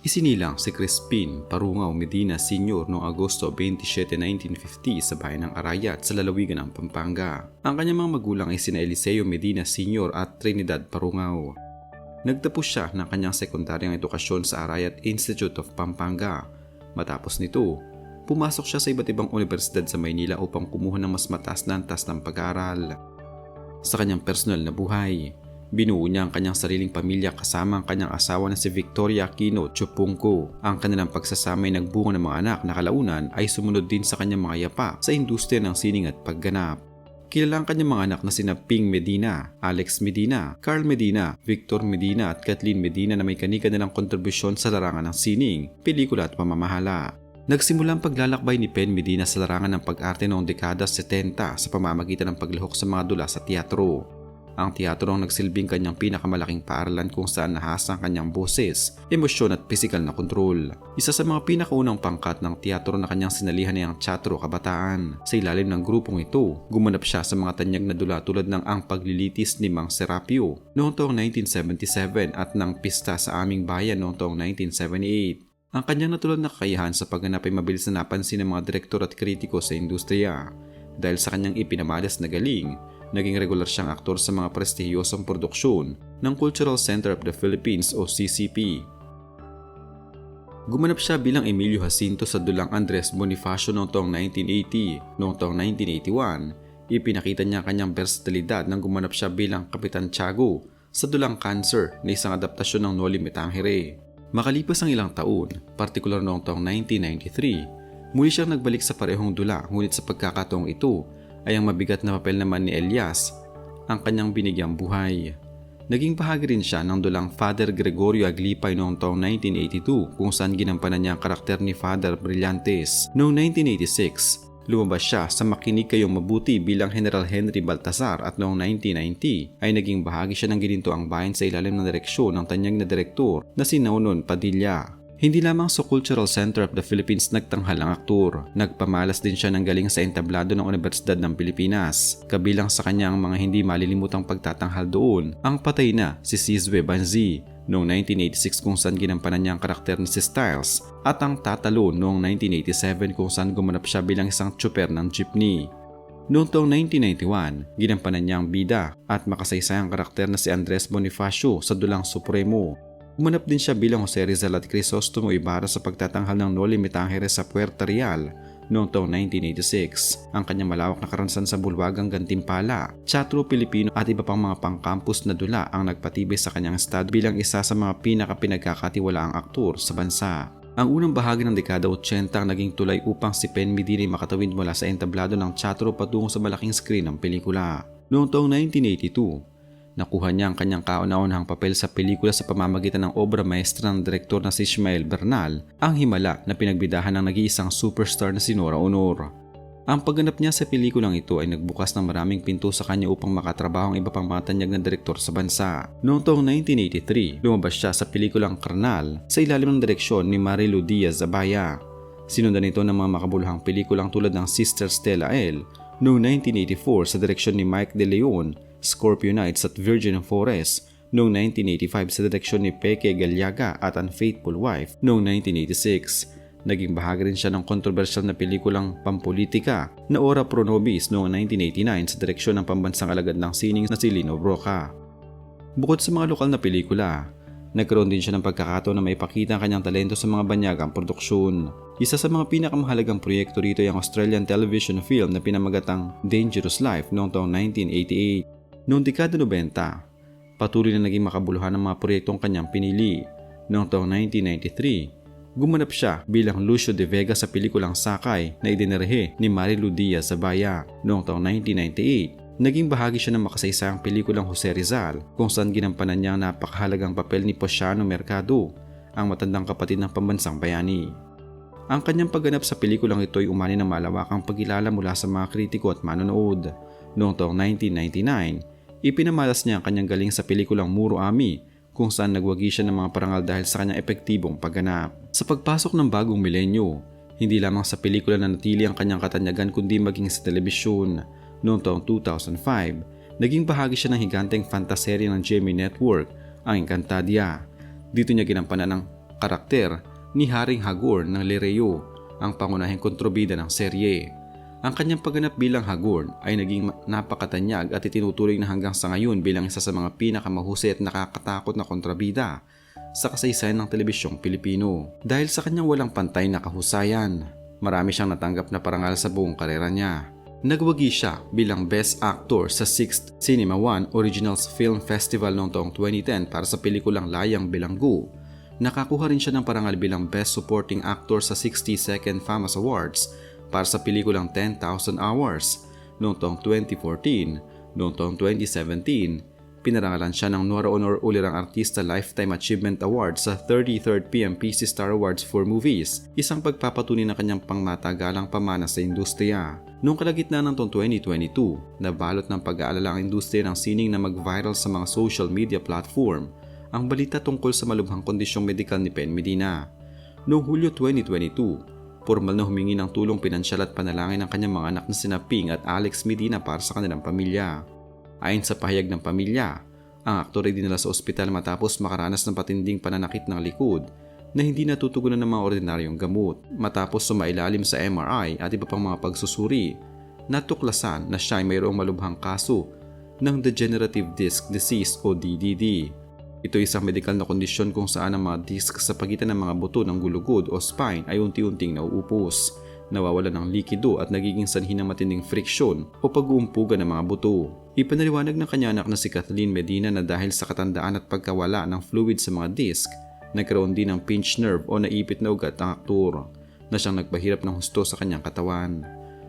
Isinilang si Crispin Parungao Medina Sr. noong Agosto 27, 1950 sa bayan ng Arayat sa lalawigan ng Pampanga. Ang kanyang mga magulang ay sina Eliseo Medina Sr. at Trinidad Parungao. Nagtapos siya ng kanyang sekundaryang edukasyon sa Arayat Institute of Pampanga. Matapos nito, pumasok siya sa iba't ibang universidad sa Maynila upang kumuha ng mas mataas na antas ng pag-aaral. Sa kanyang personal na buhay, binuo niya ang kanyang sariling pamilya kasama ang kanyang asawa na si Victoria Aquino Chupungco. Ang kanilang pagsasama ay nagbunga ng mga anak na kalaunan ay sumunod din sa kanyang mga yapa sa industriya ng sining at pagganap. Kilala ang kanyang mga anak na sina Ping Medina, Alex Medina, Carl Medina, Victor Medina at Kathleen Medina na may kani-kanilang kontribusyon sa larangan ng sining, pelikula at pamamahala. Nagsimula ang paglalakbay ni Pen Medina sa larangan ng pag-arte noong dekada 70 sa pamamagitan ng paglahok sa mga dula sa teatro. Ang teatro ang nagsilbing kanyang pinakamalaking paaralan kung saan nahasa ang kanyang boses, emosyon at pisikal na kontrol. Isa sa mga pinakaunang pangkat ng teatro na kanyang sinalihan ay ang Teatro Kabataan. Sa ilalim ng grupong ito, gumanap siya sa mga tanyag na dula tulad ng Ang Paglilitis ni Mang Serapio noong taong 1977 at ng Pista sa Aming Bayan noong taong 1978. Ang kanyang natulad na kakayahan sa pagganap ay mabilis na napansin ng mga direktor at kritiko sa industriya. Dahil sa kanyang ipinamalas na galing, naging regular siyang aktor sa mga prestihiyosong produksyon ng Cultural Center of the Philippines o CCP. Gumanap siya bilang Emilio Jacinto sa dulang Andres Bonifacio noong taong 1980. Noong taong 1981, ipinakita niya ang kanyang versatilidad nang gumanap siya bilang Kapitan Tiago sa dulang Cancer na isang adaptasyon ng Noli Me Tangere. Makalipas ang ilang taon, partikular noong taong 1993, muli siyang nagbalik sa parehong dula ngunit sa pagkakataong ito ay ang mabigat na papel naman ni Elias ang kanyang binigyang buhay. Naging bahagi rin siya ng dulang Father Gregorio Aglipay noong taong 1982 kung saan ginampanan niya ang karakter ni Father Brillantes. Noong 1986, lumabas siya sa Makinig Kayong Mabuti bilang General Henry Baltasar at noong 1990 ay naging bahagi siya ng Ginintoang Bayan sa ilalim ng direksyon ng tanyag na direktor na si Naunon Padilla. Hindi lamang sa Cultural Center of the Philippines nagtanghal ang aktor, nagpamalas din siya ng galing sa entablado ng Universidad ng Pilipinas. Kabilang sa kanya ang mga hindi malilimutang pagtatanghal doon, ang patay na si Sizwe Banzi noong 1986 kung saan ginampanan niya ang karakter ni si Styles at ang Tatalo noong 1987 kung saan gumanap siya bilang isang tsuper ng jeepney. Noong taong 1991, ginampanan niya ang bida at makasaysayang karakter na si Andres Bonifacio sa dulang Supremo. Gumanap din siya bilang Jose Rizal at Crisostomo Ibarra sa pagtatanghal ng Noli Me Tangere sa Puerto Real noong taong 1986. Ang kanyang malawak na karansan sa bulwagang Gantimpala, Teatro Pilipino at iba pang mga pang-campus na dula ang nagpatibay sa kanyang estado bilang isa sa mga pinaka-pinagkakatiwalaang aktor sa bansa. Ang unang bahagi ng dekada 80 ang naging tulay upang si Pen Medina makatawid mula sa entablado ng teatro patungo sa malaking screen ng pelikula. Noong taong 1982, nakuha niya ang kanyang kauna-unahang papel sa pelikula sa pamamagitan ng obra maestra ng direktor na si Ishmael Bernal, Ang Himala na pinagbidahan ng nag-iisang superstar na si Nora Honor. Ang pagganap niya sa pelikulang ito ay nagbukas ng maraming pinto sa kanya upang makatrabaho ang iba pang mga tanyag na direktor sa bansa. Noong taong 1983, lumabas siya sa pelikulang Karnal sa ilalim ng direksyon ni Marilu Diaz-Zabaya. Sinundan ito ng mga makabuluhang pelikulang tulad ng Sister Stella L. Noong 1984 sa direksyon ni Mike De Leon, Scorpio Nights at Virgin Forest noong 1985 sa direksyon ni Peke Galiaga at Unfaithful Wife noong 1986. Naging bahagi rin siya ng kontrobersyal na pelikulang pampolitika na Ora Pro Nobis noong 1989 sa direksyon ng pambansang alagad ng sining na si Lino Broca. Bukod sa mga lokal na pelikula, nagkaroon din siya ng pagkakataon na maipakita ang kanyang talento sa mga banyagang produksyon. Isa sa mga pinakamahalagang proyekto rito ay ang Australian television film na pinamagatang Dangerous Life noong taong 1988. Noong dekada 90, patuloy na naging makabuluhan ang mga proyektong kanyang pinili. Noong taong 1993, gumanap siya bilang Lucio de Vega sa pelikulang Sakay na idinirhe ni Marilu Diaz-Zabaya. Noong taong 1998, naging bahagi siya ng makasaysayang pelikulang Jose Rizal kung saan ginampanan niya ang napakahalagang papel ni Ponciano Mercado, ang matandang kapatid ng pambansang bayani. Ang kanyang pagganap sa pelikulang ito ay umani ng malawakang pagkilala mula sa mga kritiko at manonood. Noong taong 1999, ipinamalas niya ang kanyang galing sa pelikulang Muro Ami kung saan nagwagi siya ng mga parangal dahil sa kanyang epektibong pagganap. Sa pagpasok ng bagong milenyo, hindi lamang sa pelikula na natili ang kanyang katanyagan kundi maging sa telebisyon. Noong taong 2005, naging bahagi siya ng higanteng fantaserye ng GMA Network, ang Encantadia. Dito niya ginampanan ang karakter ni Haring Hagorn ng Lereo, ang pangunahing kontrabida ng serye. Ang kanyang pagganap bilang Hagorn ay naging napakatanyag at itinutuloy na hanggang sa ngayon bilang isa sa mga pinakamahusay at nakakatakot na kontrabida sa kasaysayan ng telebisyong Pilipino. Dahil sa kanyang walang pantay na kahusayan, marami siyang natanggap na parangal sa buong karera niya. Nagwagi siya bilang Best Actor sa 6th Cinema One Originals Film Festival noong taong 2010 para sa pelikulang Layang Bilanggo. Nakakuha rin siya ng parangal bilang Best Supporting Actor sa 62nd FAMAS Awards para sa pelikulang 10,000 Hours noong taong 2014. Noong taong 2017, pinarangalan siya ng Nora Honor Ulirang Artista Lifetime Achievement Award sa 33rd PMPC Star Awards for Movies, isang pagpapatunay ng kanyang pangmatagalang pamana sa industriya. Noong kalagitnaan ng taong 2022, nabalot ng pag-aalala ang industriya ng sining na mag-viral sa mga social media platform ang balita tungkol sa malubhang kondisyong medikal ni Pen Medina. Noong Hulyo 2022, formal na humingi ng tulong pinansyal at panalangin ng kanyang mga anak na sina Ping at Alex Medina para sa kanilang pamilya. Ayon sa pahayag ng pamilya, ang aktor ay dinala sa ospital matapos makaranas ng patinding pananakit ng likod na hindi natutugunan ng mga ordinaryong gamot. Matapos sumailalim sa MRI at iba pang mga pagsusuri, natuklasan na siya ay mayroong malubhang kaso ng Degenerative Disc Disease o DDD. Ito ay isang medikal na kondisyon kung saan ang mga disc sa pagitan ng mga buto ng gulugod o spine ay unti-unting nauupos, nawawala ng likido at nagiging sanhi ng matinding friksyon o pag-uumpugan ng mga buto. Ipinaliwanag ng kanya anak na si Kathleen Medina na dahil sa katandaan at pagkawala ng fluid sa mga disc, nagkaroon din ng pinched nerve o naipit na ugat ang aktor na siyang nagpahirap ng husto sa kanyang katawan.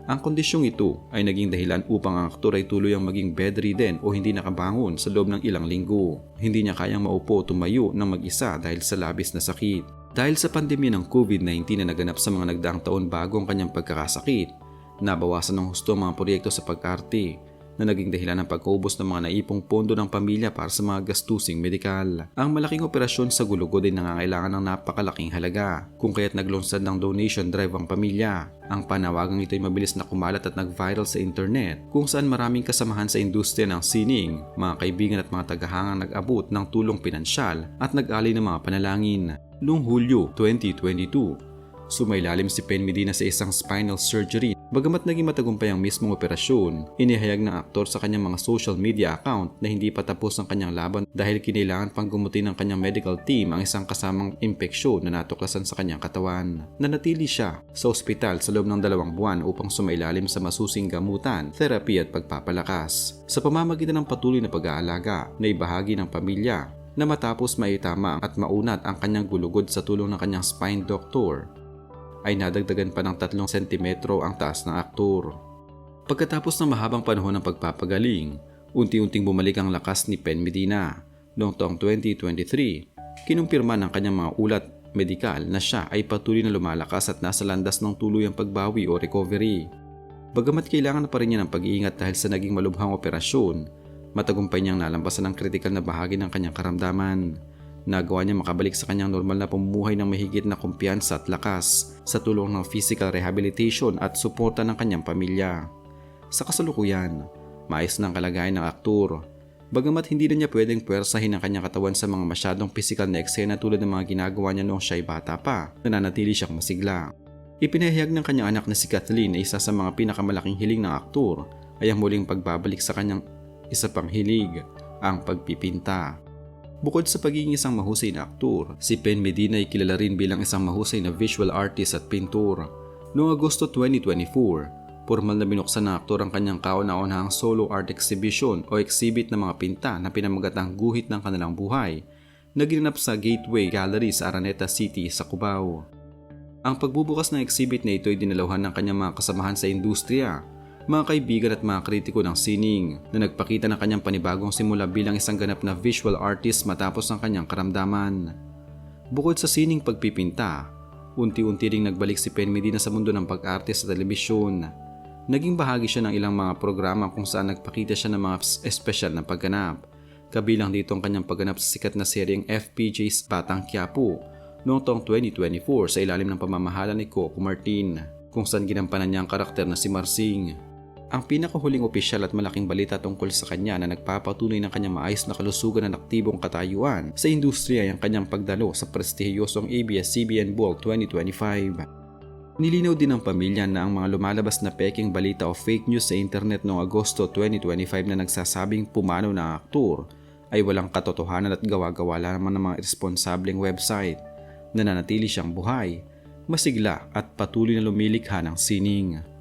Ang kondisyong ito ay naging dahilan upang ang aktor ay tuluyang maging bedridden o hindi nakabangon sa loob ng ilang linggo. Hindi niya kayang maupo o tumayo ng mag-isa dahil sa labis na sakit. Dahil sa pandemya ng COVID-19 na naganap sa mga nagdaang taon bago ang kanyang pagkakasakit, nabawasan ng husto ang mga proyekto sa pag-arte na naging dahilan ng pagkaubos ng mga naipong pondo ng pamilya para sa mga gastusing medikal. Ang malaking operasyon sa gulugod ay nangangailangan ng napakalaking halaga, kung kaya't naglunsad ng donation drive ang pamilya. Ang panawagang ito ay mabilis na kumalat at nag-viral sa internet, kung saan maraming kasamahan sa industriya ng sining, mga kaibigan at mga tagahangang nag-abot ng tulong pinansyal at nag-alay ng mga panalangin. Noong Hulyo 2022, sumailalim si Pen Medina sa isang spinal surgery. Bagamat naging matagumpay ang mismong operasyon, inihayag ng aktor sa kanyang mga social media account na hindi pa tapos ang kanyang laban dahil kinailangan pang gumutin ng kanyang medical team ang isang kasamang impeksyon na natuklasan sa kanyang katawan. Nanatili siya sa ospital sa loob ng 2 buwan upang sumailalim sa masusing gamutan, therapy at pagpapalakas. Sa pamamagitan ng patuloy na pag-aalaga na ibahagi ng pamilya na matapos maitama at maunat ang kanyang gulugod sa tulong ng kanyang spine doctor, ay nadagdagan pa ng 3 sentimetro ang taas ng aktor. Pagkatapos ng mahabang panahon ng pagpapagaling, unti-unting bumalik ang lakas ni Pen Medina. Noong taong 2023, kinumpirma ng kanyang mga ulat medikal na siya ay patuloy na lumalakas at nasa landas ng tuluyang pagbawi o recovery. Bagamat kailangan pa rin niya ng pag-iingat dahil sa naging malubhang operasyon, matagumpay niyang nalampasan ang kritikal na bahagi ng kanyang karamdaman. Nagawa niya makabalik sa kanyang normal na pamumuhay ng mahigit na kumpiyansa at lakas sa tulong ng physical rehabilitation at suporta ng kanyang pamilya. Sa kasalukuyan, maayos na ang kalagayan ng aktor. Bagamat hindi na niya pwedeng puwersahin ang kanyang katawan sa mga masyadong physical na eksena tulad ng mga ginagawa niya noong siya ay bata pa, nananatili siyang masigla. Ipinahayag ng kanyang anak na si Kathleen na isa sa mga pinakamalaking hiling ng aktor ay ang muling pagbabalik sa kanyang isa pang hilig, ang pagpipinta. Bukod sa pagiging isang mahusay na aktor, si Pen Medina ay kilala rin bilang isang mahusay na visual artist at pintor. Noong Agosto 2024, formal na binuksan ng aktor ang kanyang kauna-unahang solo art exhibition o exhibit ng mga pinta na pinamagatang guhit ng kanilang buhay na ginanap sa Gateway Gallery sa Araneta City sa Cubao. Ang pagbubukas ng exhibit na ito ay dinalawhan ng kanyang mga kasamahan sa industriya, mga kaibigan at mga kritiko ng sining na nagpakita ng kanyang panibagong simula bilang isang ganap na visual artist matapos ang kanyang karamdaman. Bukod sa sining pagpipinta, unti-unti ring nagbalik si Pen Medina sa mundo ng pag-arte sa telebisyon. Naging bahagi siya ng ilang mga programa kung saan nagpakita siya ng mga espesyal na pagganap. Kabilang dito ang kanyang pagganap sa sikat na seryeng FPJ's Batang Quiapo noong taong 2024 sa ilalim ng pamamahala ni Coco Martin, kung saan ginampanan niya ang karakter na si Marsing. Ang pinakahuling opisyal at malaking balita tungkol sa kanya na nagpapatuloy ng kanyang maayos na kalusugan at aktibong katayuan sa industriya ay ang kanyang pagdalo sa prestihiyosong ABS-CBN Bowl 2025. Nilinaw din ng pamilya na ang mga lumalabas na peking balita o fake news sa internet noong Agosto 2025 na nagsasabing pumanaw na ang aktor ay walang katotohanan at gawa-gawa lamang ng mga irresponsableng website. Nananatili siyang buhay, masigla at patuloy na lumilikha ng sining.